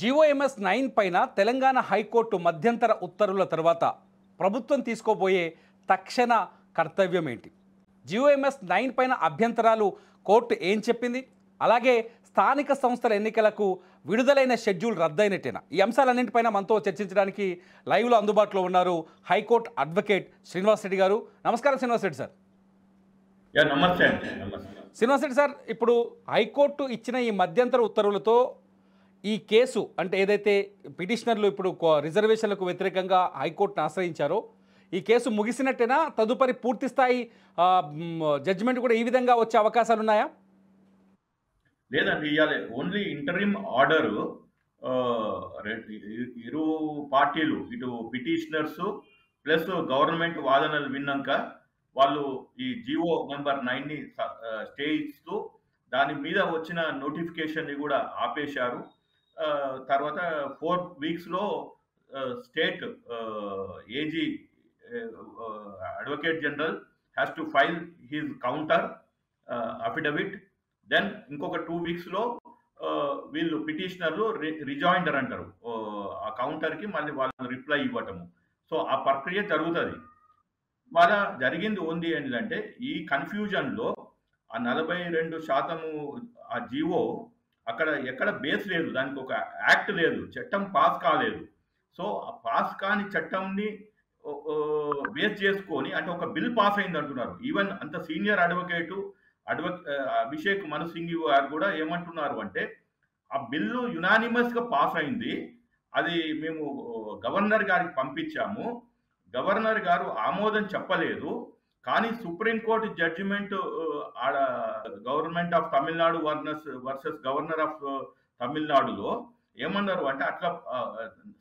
GOMs 9 పైన Telangana high court మధ్యంతర ఉత్తర్వుల తర్వాత ప్రభుత్వం తీసుకోబోయే తక్షణ కర్తవ్యం ఏంటి? జీఓఎంఎస్ 9 పైన అభ్యంతరాలు కోర్టు ఏం చెప్పింది? అలాగే స్థానిక సంస్థల ఎన్నికలకు విడుదలైన షెడ్యూల్ రద్దయినట్టేనా? ఈ అంశాలన్నింటిపైన మనతో చర్చించడానికి లైవ్లో అందుబాటులో ఉన్నారు హైకోర్టు అడ్వకేట్ శ్రీనివాస్ రెడ్డి గారు. నమస్కారం శ్రీనివాస్ రెడ్డి సార్. నమస్తే. శ్రీనివాస్ రెడ్డి సార్, ఇప్పుడు హైకోర్టు ఇచ్చిన ఈ మధ్యంతర ఉత్తర్వులతో ఈ కేసు అంటే ఏదైతే పిటిషనర్లు ఇప్పుడు రిజర్వేషన్లకు వ్యతిరేకంగా హైకోర్టును ఆశ్రయించారో ఈ కేసు ముగిసినట్టేనా? తదుపరి పూర్తి స్థాయి జడ్జిమెంట్ కూడా ఈ విధంగా వచ్చే అవకాశాలు ఉన్నాయా? లేదండి, ఇవాళ ఓన్లీ ఇంటరిమ్ ఆర్డర్ ఇరు పార్టీలు ఇటు పిటిషనర్స్ ప్లస్ గవర్నమెంట్ వాదనలు విన్నాక వాళ్ళు ఈ జిఓ నెంబర్ 9ని స్టే ఇస్తూ దాని మీద వచ్చిన నోటిఫికేషన్ని కూడా ఆపేశారు. తర్వాత 4 వీక్స్లో state AG advocate general has to file his counter affidavit. Then ఇంకొక 2 వీక్స్లో వీళ్ళు పిటిషనర్లు రిజాయిండర్ అంటారు, ఆ కౌంటర్కి మళ్ళీ వాళ్ళు రిప్లై ఇవ్వటము. సో ఆ ప్రక్రియ జరుగుతుంది. వాళ్ళ జరిగింది ఉంది ఏంటంటే ఈ కన్ఫ్యూజన్లో ఆ 42% ఆ జీవో అక్కడ ఎక్కడ బేస్ లేదు, దానికి ఒక యాక్ట్ లేదు, చట్టం పాస్ కాలేదు. సో ఆ పాస్ కాని చట్టంని బేస్ చేసుకొని అంటే ఒక బిల్ పాస్ అయింది అంటున్నారు. ఈవెన్ అంత సీనియర్ అభిషేక్ మను సింఘ్ గారు కూడా ఏమంటున్నారు అంటే ఆ బిల్లు యునానిమస్గా పాస్ అయింది, అది మేము గవర్నర్ గారికి పంపించాము, గవర్నర్ గారు ఆమోదం చెప్పలేదు. కానీ సుప్రీంకోర్టు జడ్జిమెంట్ ఆడ government of Tamil Nadu versus governor of తమిళనాడులో ఏమన్నారు అంటే అట్లా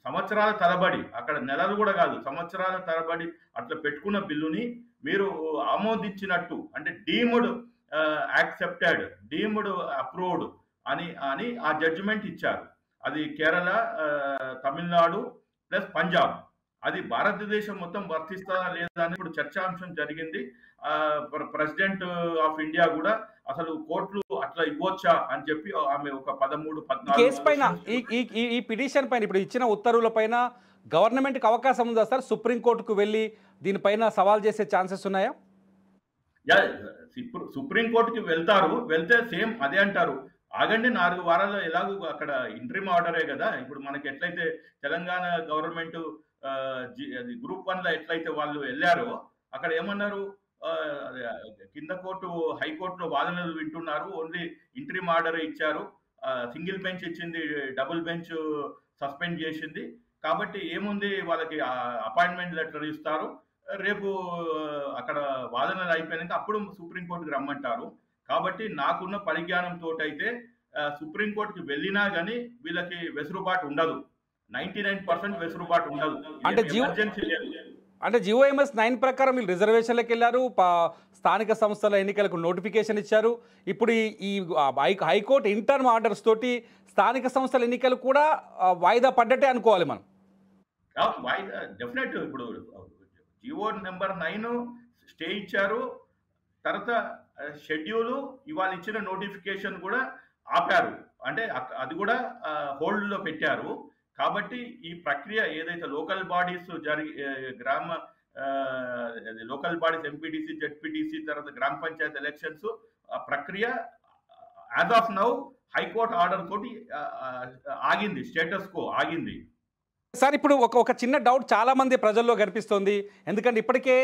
సంవత్సరాల తరబడి, అక్కడ నెలలు కూడా కాదు సంవత్సరాల తరబడి అట్లా పెట్టుకున్న బిల్లుని మీరు ఆమోదించినట్టు అంటే డీమ్డ్ యాక్సెప్టెడ్, డీమ్డ్ అప్రూవ్డ్ అని ఆ జడ్జిమెంట్ ఇచ్చారు. అది కేరళ, తమిళనాడు ప్లస్ పంజాబ్. అది భారతదేశం మొత్తం వర్తిస్తుందా లేదా అని ఇప్పుడు చర్చాంశం జరిగింది. ప్రెసిడెంట్ ఆఫ్ ఇండియా కూడా అసలు కోర్టులు అట్లా ఇవ్వచ్చా అని చెప్పి ఆమె ఒక 13-14 కేసు పైన ఈ పిటిషన్ పైన ఇప్పుడు ఇచ్చిన ఉత్తర్వుల పైన గవర్నమెంట్కి అవకాశం ఉందా సార్? సుప్రీంకోర్టుకు వెళ్ళి దీనిపైన సవాల్ చేసే ఛాన్సెస్ ఉన్నాయా? సుప్రీంకోర్టుకి వెళ్తే సేమ్ అదే అంటారు, ఆగండి 4 వారాల్లో ఎలాగూ అక్కడ ఇంటరిమ్ ఆర్డరే కదా. ఇప్పుడు మనకి ఎట్లయితే తెలంగాణ గవర్నమెంట్ గ్రూప్ 1లో ఎట్లయితే వాళ్ళు వెళ్ళారో అక్కడ ఏమన్నారు, కింద కోర్టు హైకోర్టులో వాదనలు వింటున్నారు, ఓన్లీ ఇంటరిమ్ ఆర్డర్ ఇచ్చారు, సింగిల్ బెంచ్ ఇచ్చింది, డబుల్ బెంచ్ సస్పెండ్ చేసింది. కాబట్టి ఏముంది, వాళ్ళకి అపాయింట్మెంట్ లెటర్ ఇస్తారు, రేపు అక్కడ వాదనలు అయిపోయినాక అప్పుడు సుప్రీంకోర్టుకి రమ్మంటారు. కాబట్టి నాకున్న పరిజ్ఞానంతో అయితే సుప్రీంకోర్టుకి వెళ్ళినా కానీ వీళ్ళకి వెసులుబాటు ఉండదు, 99% వెసులుబాటు ఉండదు. అంటే జీఓఎంఎస్ 9 ప్రకారం వీళ్ళు రిజర్వేషన్లకు వెళ్ళారు, స్థానిక సంస్థల ఎన్నికలకు నోటిఫికేషన్ ఇచ్చారు. ఇప్పుడు ఈ హైకోర్టు ఇంటర్మ్ ఆర్డర్స్ తోటి స్థానిక సంస్థల ఎన్నికలు కూడా వాయిదా పడ్డట్టే అనుకోవాలి మనం. డెఫినెట్. ఇప్పుడు జిఓ నెంబర్ 9 స్టే ఇచ్చారు, తర్వాత షెడ్యూలు ఇవాళ ఇచ్చిన నోటిఫికేషన్ కూడా ఆపారు, అంటే అది కూడా హోల్డ్లో పెట్టారు. కాబట్టి ఈ ప్రక్రియ ఏదైతే local bodies local bodies MPTC, ZPTC, తర్వాత గ్రామ పంచాయత్ ఎలక్షన్స్ ప్రక్రియ as of now high court order తోటి ఆగింది, స్టేటస్ కో ఆగింది. సార్, ఇప్పుడు ఒక చిన్న డౌట్ చాలా మంది ప్రజల్లో కనిపిస్తోంది. ఎందుకంటే ఇప్పటికే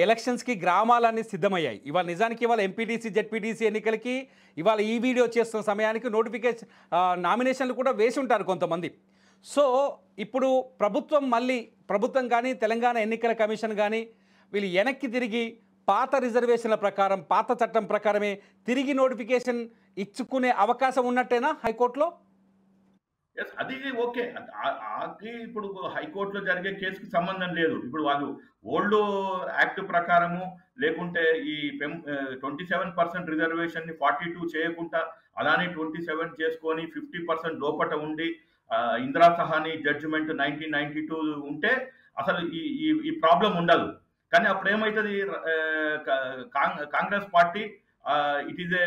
ఎలక్షన్స్కి గ్రామాలన్నీ సిద్ధమయ్యాయి. ఇవాళ నిజానికి ఇవాళ ఎంపీటీసీ, జెడ్పీటీసీ ఎన్నికలకి ఇవాళ ఈ వీడియో చేస్తున్న సమయానికి నోటిఫికేషన్ నామినేషన్లు కూడా వేసి ఉంటారు కొంతమంది. సో ఇప్పుడు ప్రభుత్వం కానీ తెలంగాణ ఎన్నికల కమిషన్ కానీ వీళ్ళు వెనక్కి తిరిగి పాత రిజర్వేషన్ల ప్రకారం, పాత చట్టం ప్రకారమే తిరిగి నోటిఫికేషన్ ఇచ్చుకునే అవకాశం ఉన్నట్టేనా హైకోర్టులో? అది ఓకే. ఇప్పుడు హైకోర్టులో జరిగే కేసుకి సంబంధం లేదు. ఇప్పుడు వాళ్ళు ఓల్డ్ యాక్ట్ ప్రకారము లేకుంటే ఈ 27% రిజర్వేషన్ని 42 చేయకుండా అలానే 27 చేసుకొని 50% లోపట ఉండి ఇందిరా సహాని జడ్జిమెంట్ 1992 ఉంటే అసలు ఈ ప్రాబ్లం ఉండదు. కానీ అప్పుడు ఏమవుతుంది, Congress party it is a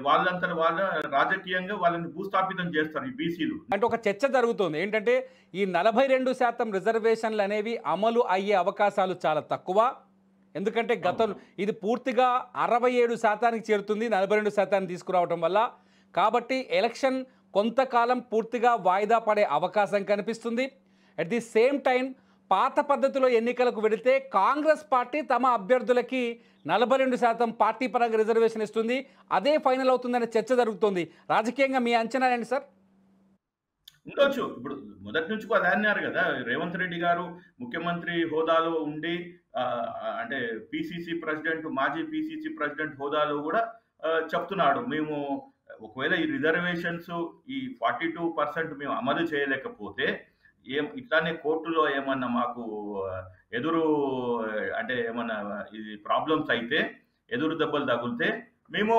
వాళ్ళంతా వాళ్ళ రాజకీయంగా వాళ్ళని భూస్థాపితం చేస్తారు ఈ బీసీలు. అంటే ఒక చర్చ జరుగుతుంది ఏంటంటే ఈ 42% రిజర్వేషన్లు అనేవి అమలు అయ్యే అవకాశాలు చాలా తక్కువ. ఎందుకంటే గతం ఇది పూర్తిగా 67% చేరుతుంది 42% తీసుకురావడం వల్ల. కాబట్టి ఎలక్షన్ కొంతకాలం పూర్తిగా వాయిదా పడే అవకాశం కనిపిస్తుంది. అట్ ది సేమ్ టైం పాత పద్ధతిలో ఎన్నికలకు వెళితే కాంగ్రెస్ పార్టీ తమ అభ్యర్థులకి 42% పార్టీ పరంగా రిజర్వేషన్ ఇస్తుంది, అదే ఫైనల్ అవుతుందనే చర్చ జరుగుతుంది. రాజకీయంగా మీ అంచనా ఏంటి సార్? ఉండొచ్చు. ఇప్పుడు మొదటి నుంచి కూడా అదే అన్నారు కదా, రేవంత్ రెడ్డి గారు ముఖ్యమంత్రి హోదాలో ఉండి అంటే పిసిసి ప్రెసిడెంట్, మాజీ పిసిసి ప్రెసిడెంట్ హోదాలో కూడా చెప్తున్నాడు, మేము ఒకవేళ ఈ రిజర్వేషన్స్ ఈ 42% మేము అమలు చేయలేకపోతే ఇట్లానే కోర్టులో ఏమన్నా మాకు ఎదురు అంటే ఏమన్నా ఇది ప్రాబ్లమ్స్ అయితే ఎదురు దెబ్బలు తగిలితే మేము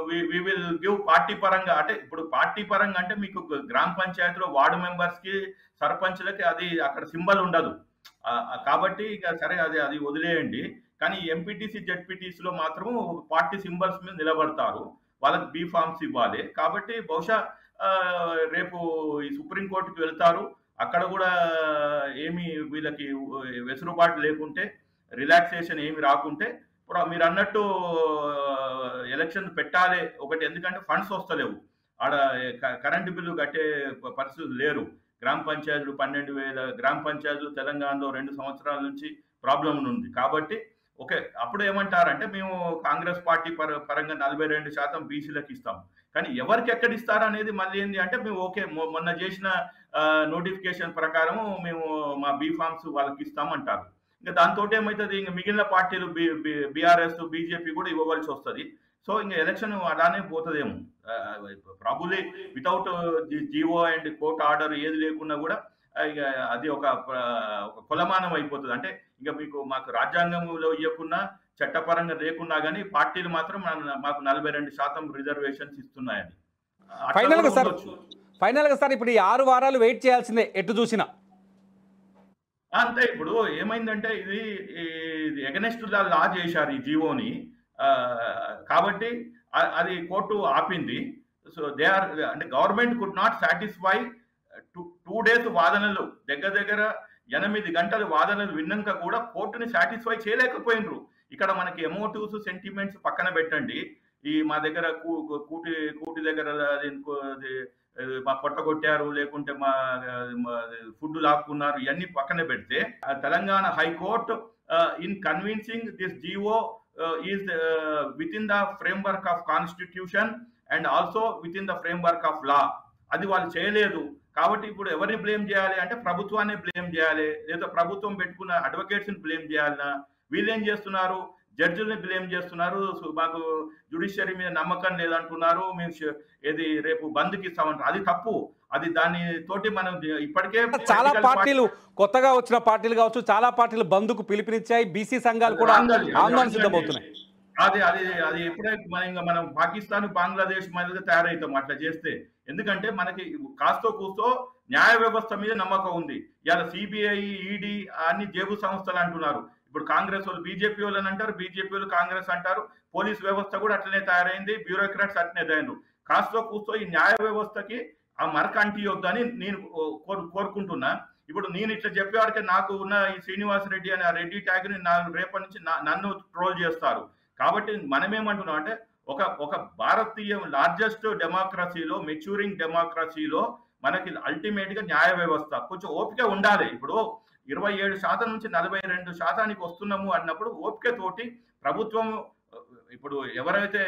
వి విల్ గివ్ పార్టీ పరంగా, అంటే ఇప్పుడు పార్టీ పరంగా అంటే మీకు గ్రామ పంచాయతీలో వార్డు మెంబర్స్కి సర్పంచ్లకి అది అక్కడ సింబల్ ఉండదు కాబట్టి ఇక సరే అది వదిలేయండి. కానీ ఎంపీటీసీ జెడ్పీటీసీలో మాత్రం పార్టీ సింబల్స్ మీద నిలబడతారు, వాళ్ళకి బీ ఫార్మ్స్ ఇవ్వాలి. కాబట్టి బహుశా రేపు ఈ సుప్రీంకోర్టుకి వెళ్తారు, అక్కడ కూడా ఏమి వీళ్ళకి వెసులుబాటు లేకుంటే, రిలాక్సేషన్ ఏమి రాకుంటే ఇప్పుడు మీరు అన్నట్టు ఎలక్షన్ పెట్టాలి ఒకటి. ఎందుకంటే ఫండ్స్ వస్తలేవు, ఆడ కరెంటు బిల్లు కట్టే పరిస్థితులు లేరు. గ్రామ పంచాయతీలు 12,000 గ్రామ పంచాయతీలు తెలంగాణలో 2 సంవత్సరాల నుంచి ప్రాబ్లం ఉంది. కాబట్టి ఓకే, అప్పుడు ఏమంటారంటే మేము కాంగ్రెస్ పార్టీ పరంగా 42% బీసీలకు ఇస్తాం, కానీ ఎవరికి ఎక్కడ ఇస్తారు అనేది మళ్ళీ ఏంటి అంటే మేము ఓకే మొన్న చేసిన నోటిఫికేషన్ ప్రకారం మేము మా బీ ఫార్మ్స్ వాళ్ళకి ఇస్తామంటారు. ఇంకా దాంతో ఏమవుతుంది, ఇంకా మిగిలిన పార్టీలు బీఆర్ఎస్ బీజేపీ కూడా ఇవ్వవలసి వస్తుంది. సో ఇంకా ఎలక్షన్ అలానే పోతుందేమో probably without GO and court order ఏది లేకున్నా కూడా ఇక అది ఒక కొలమానం అయిపోతుంది. అంటే ఇంకా మాకు రాజ్యాంగంలో ఇవ్వకున్నా చట్టపరంగా లేకున్నా కానీ పార్టీలు మాత్రం మాకు 42% రిజర్వేషన్స్ ఇస్తున్నాయని. ఫైనల్గా సార్ ఇప్పుడు ఈ 6 వారాలు వెయిట్ చేయాల్సిందే ఎటు చూసినా. అంతే. ఇప్పుడు ఏమైందంటే ఇది ఎగనెస్ట్ లా చేశారు ఈ జీవోని, కాబట్టి అది కోర్టు ఆపింది. సో దే ఆర్ అంటే government could not satisfy 2 days వాదనలు, దగ్గర 8 గంటలు వాదనలు విన్నాక కూడా కోర్టుని సాటిస్ఫై చేయలేకపోయినరు. ఇక్కడ మనకి ఎమోటివ్స్ సెంటిమెంట్స్ పక్కన పెట్టండి, ఈ మా దగ్గర కూటి దగ్గర మా పొట్ట కొట్టారు, లేకుంటే మా ఫుడ్ లాక్కున్నారు, ఇవన్నీ పక్కన పెడితే Telangana high court in convincing this GO is with in the framework of constitution and also with in the framework of law, అది వాళ్ళు చేయలేదు. కాబట్టి ఇప్పుడు ఎవరిని బ్లేమ్ చేయాలి అంటే ప్రభుత్వాన్ని బ్లేమ్ చేయాలి, లేదా ప్రభుత్వం పెట్టుకున్న అడ్వకేట్స్ని బ్లేమ్ చేయాలన్నా, వీళ్ళు ఏం చేస్తున్నారు, జడ్జిల్ని బ్లేమ్ చేస్తున్నారు, మాకు జ్యుడిషియరీ మీద నమ్మకం లేదంటున్నారు, మేము ఏది రేపు బంద్కి ఇస్తామంటారు. అది తప్పు. అది దాని తోటి మనం ఇప్పటికే చాలా పార్టీలు కొత్తగా వచ్చిన పార్టీలు కావచ్చు, చాలా పార్టీలు బంద్కు పిలుపునిచ్చాయి, బీసీ సంఘాలు కూడా ఆందోళన సిద్ధమవుతున్నాయి. అది ఎప్పుడైతే మనం పాకిస్తాన్ బంగ్లాదేశ్ మధ్యగా తయారవుతాం అట్లా చేస్తే. ఎందుకంటే మనకి కాస్తో కూస్తో న్యాయ వ్యవస్థ మీద నమ్మకం ఉంది. ఇవాళ సిబిఐ, ఈడీ అన్ని జేబు సంస్థలు అంటున్నారు. ఇప్పుడు కాంగ్రెస్ వాళ్ళు బీజేపీ వాళ్ళని అంటారు, బీజేపీ వాళ్ళు కాంగ్రెస్ అంటారు. పోలీస్ వ్యవస్థ కూడా అట్లనే తయారైంది, బ్యూరోక్రాట్స్ అట్లనే తయారు. కాస్తో కూస్తో ఈ న్యాయ వ్యవస్థకి ఆ మరక అంటియొద్దని నేను కోరుకుంటున్నా. ఇప్పుడు నేను ఇట్లా చెప్పేవాడికి నాకు ఉన్న ఈ శ్రీనివాస్ రెడ్డి అనే ఆ రెడ్డి ట్యాగ్ని రేపటి నుంచి నన్ను ట్రోల్ చేస్తారు. కాబట్టి మనమేమంటున్నాం అంటే ఒక భారతీయ లార్జెస్ట్ డెమోక్రసీలో, మెచ్యూరింగ్ డెమోక్రసీలో మనకి అల్టిమేట్ గా న్యాయ వ్యవస్థ కొంచెం ఓపిక ఉండాలి. ఇప్పుడు 27% నుంచి 42% వస్తున్నాము అన్నప్పుడు ఓపిక తోటి ప్రభుత్వం, ఇప్పుడు ఎవరైతే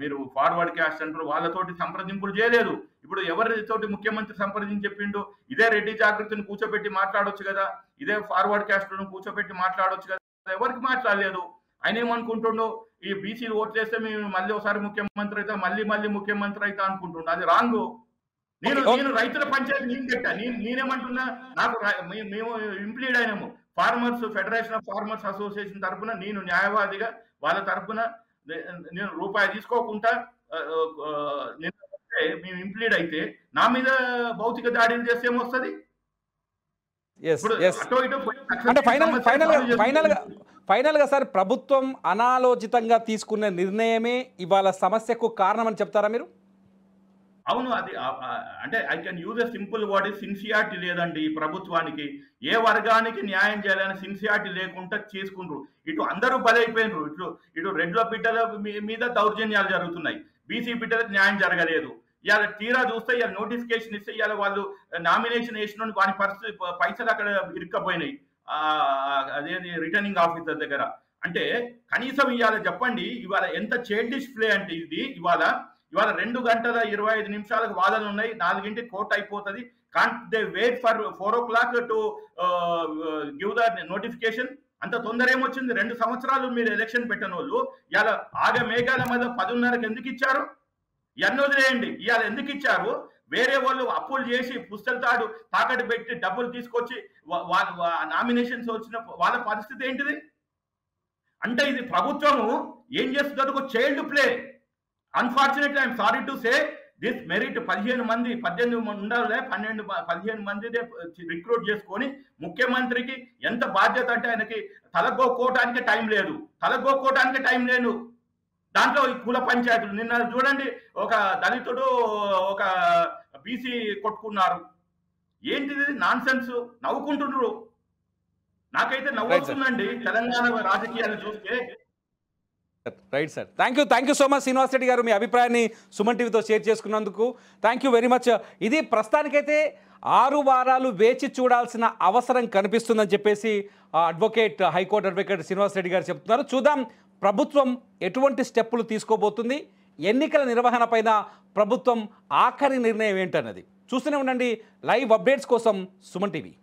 మీరు ఫార్వర్డ్ క్యాస్ట్ అంటారు వాళ్ళతోటి సంప్రదింపులు చేయలేదు. ఇప్పుడు ఎవరితోటి ముఖ్యమంత్రి సంప్రదించి చెప్పిండు, ఇదే రెడ్డి జాగృతిని కూర్చోబెట్టి మాట్లాడొచ్చు కదా, ఇదే ఫార్వర్డ్ క్యాస్ట్లను కూర్చోబెట్టి మాట్లాడొచ్చు కదా, ఎవరికి మాట్లాడలేదు. ఆయన ఏమనుకుంటుండో, ఈ బీసీలు ఓట్లేస్తే మేము మళ్ళీ ఒకసారి ముఖ్యమంత్రి అయితే మళ్ళీ ముఖ్యమంత్రి అయితే అనుకుంటుండ. అది రాంగ్. నేను రైతుల పంచాయతీ నేను పెట్టా, నేనేమంటున్నా, నాకు మేము ఇంప్లీడ్ అయినాము. Farmers federation of farmers association తరఫున నేను న్యాయవాదిగా వాళ్ళ తరఫున నేను రూపాయి తీసుకోకుండా మేము ఇంప్లీడ్ అయితే నా మీద భౌతిక దాడిని చేస్తే ఏమొస్తుంది? ఫైనల్గా సార్ ప్రభుత్వం అనాలోచితంగా తీసుకున్న నిర్ణయమే ఇవాళ సమస్యకు కారణమని చెప్తారా మీరు? అవును. అది అంటే I can use a simple word sincerity లేదండి ఈ ప్రభుత్వానికి. ఏ వర్గానికి న్యాయం చేయాలని సిన్సియారిటీ లేకుండా చేసుకుండ్రు. ఇటు అందరూ బలైపోయినరు. ఇటు రెడ్ల బిడ్డల మీద దౌర్జన్యాలు జరుగుతున్నాయి. బీసీ బిడ్డలకు న్యాయం జరగలేదు. ఇవాళ తీరా చూస్తే ఇవాళ నోటిఫికేషన్ ఇస్తే ఇవాళ వాళ్ళు నామినేషన్ వేసిన వాని పరిస్థితి పైసలు అక్కడ ఇరుక్కపోయినాయి. అదేది రిటర్నింగ్ ఆఫీసర్ దగ్గర. అంటే కనీసం ఇవాళ చెప్పండి, ఇవాళ ఎంత చైల్డిష్ ప్లే అంటే ఇది. ఇవాళ 2 గంటల 25 నిమిషాలకు వాదనలు ఉన్నాయి. 4ంటికి కోర్టు అయిపోతుంది. Can't they wait for 4 o'clock to give the notification? అంత తొందర ఏమొచ్చింది? 2 సంవత్సరాలు మీరు ఎలక్షన్ పెట్టిన వాళ్ళు ఇవాళ మేఘాల మీద 10:30కి ఎందుకు ఇచ్చారు? ఇవన్నీ వదిలేయండి. ఇవాళ ఎందుకు ఇచ్చారు? వేరే వాళ్ళు అప్పులు చేసి పుస్తకాలు తాకట్టు పెట్టి డబ్బులు తీసుకొచ్చి నామినేషన్స్ వచ్చిన వాళ్ళ పరిస్థితి ఏంటిది? అంటే ఇది ప్రభుత్వము ఏం చేస్తుంది? ఒక child play. Unfortunately I'm sorry to say this merit 15 మంది 18 ఉండాలి 15 మందినే రిక్రూట్ చేసుకొని ముఖ్యమంత్రికి ఎంత బాధ్యత అంటే ఆయనకి తలగొక్కోవడానికి టైం లేదు. తలగొక్కోవడానికి టైం లేదు. దాంట్లో ఈ కుల పంచాయతీలు నిన్న చూడండి, ఒక దళితుడు ఒక బీసీ కొట్టుకున్నారు. ఏంటిది నాన్ సెన్స్? నవ్వుకుంటున్నారు. నాకైతే నవ్వుతుందండి తెలంగాణ రాజకీయాలు చూస్తే. Right sir, thank you so much Srinivas Reddy గారు, మీ అభిప్రాయాన్ని సుమన్ టీవీతో షేర్ చేసుకున్నందుకు థ్యాంక్ యూ వెరీ మచ్. ఇది ప్రస్తుతానికైతే 6 వారాలు వేచి చూడాల్సిన అవసరం కనిపిస్తుందని చెప్పేసి హైకోర్టు అడ్వకేట్ శ్రీనివాస్ రెడ్డి గారు చెప్తున్నారు. చూద్దాం ప్రభుత్వం ఎటువంటి స్టెప్పులు తీసుకోబోతుంది, ఎన్నికల నిర్వహణ పైన ప్రభుత్వం ఆఖరి నిర్ణయం ఏంటన్నది చూస్తూనే ఉండండి. లైవ్ అప్డేట్స్ కోసం సుమన్ టీవీ.